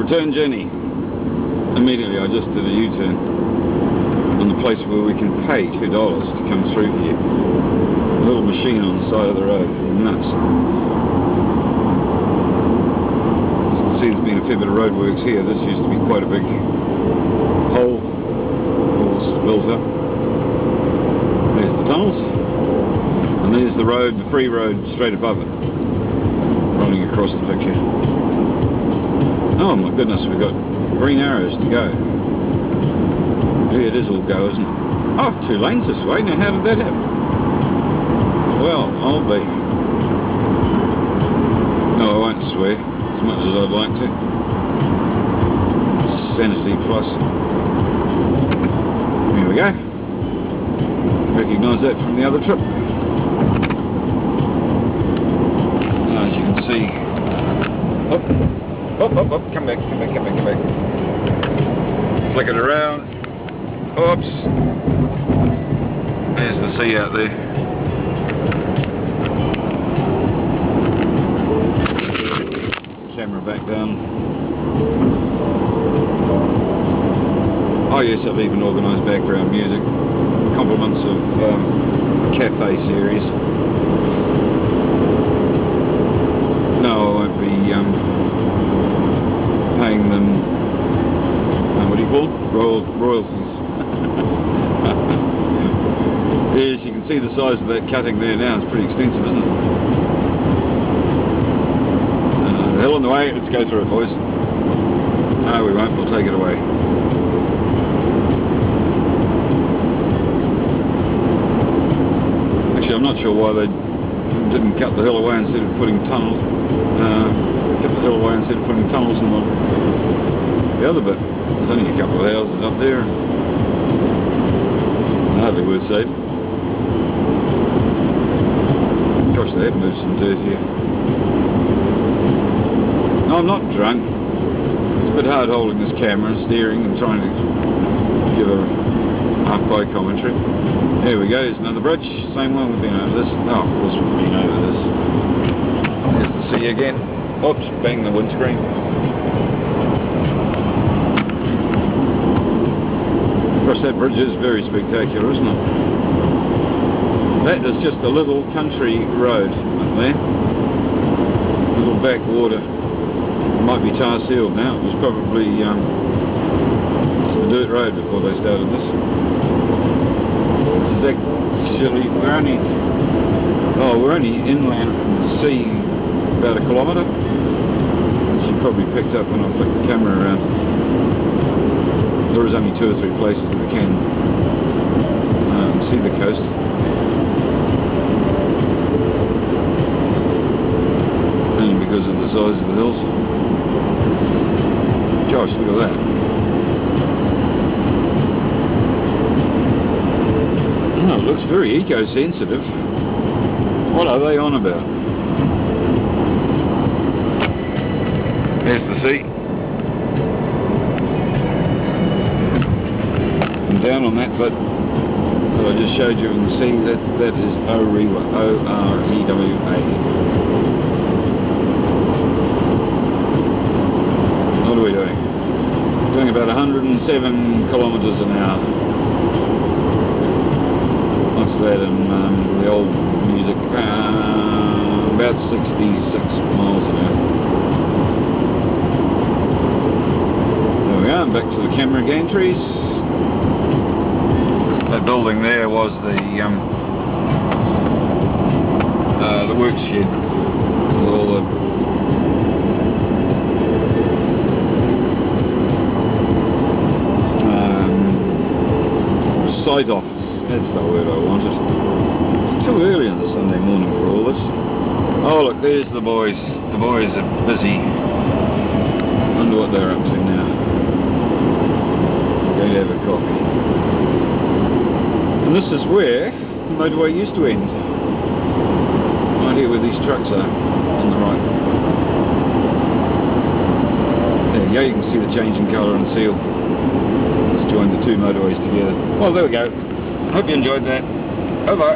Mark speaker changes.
Speaker 1: return journey. Immediately I just did a U-turn on the place where we can pay $2 to come through here. A little machine on the side of the road. Nuts. As you can see, there's been a fair bit of roadworks here. This used to be quite a big hole. All this is built up. There's the tunnels. And there's the road, the free road straight above it. Running across the picture. Oh my goodness, we've got green arrows to go. Yeah, it is all go, isn't it? Oh, 2 lanes this way. Now how did that happen? Well, I'll be. No, I won't swear as much as I'd like to. Sanity plus. Here we go. Recognise that from the other trip. As you can see. Up, come back. Flick it around. Oops. There's the sea out there. Camera back down. Oh yes, I've even organised background music. Compliments of Cafe series. No, I won't be paying them, what do you call it? Royalties. Yes, you can see the size of that cutting there now. It's pretty extensive, isn't it? Hell on the way. Let's go through it, boys. No, we won't. We'll take it away. Actually, I'm not sure why they didn't cut the hill away instead of putting tunnels. Cut the hill away instead of putting tunnels in the other bit. There's only a couple of houses up there. Hardly worth saving. Gosh, they have moved some dirt here. No, I'm not drunk. It's a bit hard holding this camera and steering and trying to give a half-by commentary. There we go, there's another bridge. Same one, we've been over this. Oh, of course we've been over this. There's the sea again. Oops, bang the windscreen. Of course, that bridge is very spectacular, isn't it? That is just a little country road up there. A little backwater. It might be tar sealed now. It was probably a dirt road before they started this. This is actually, we're only inland from the sea about 1 kilometre. As you probably picked up when I flicked the camera around. There is only 2 or 3 places that we can see the coast. Only because of the size of the hills. Gosh, look at that. Oh, it looks very eco-sensitive. What are they on about? There's the sea. And down on that bit that I just showed you in the sea, that is Orewa. O-R-E-W-A. What are we doing? Doing about 107 kilometres an hour. What's that in the old music? About 66 miles an hour. There we are, back to the camera gantries. That building there was the work shed with all the site office. That's the word I wanted. It's too early on the Sunday morning for all this. Oh look, there's the boys. The boys are busy. I wonder what they're up to now. Going to have a coffee. And this is where the motorway used to end. Right here where these trucks are, on the right. There you go, you can see the change in colour and seal. Let's join the 2 motorways together. Well, there we go. Hope you enjoyed that. Bye-bye.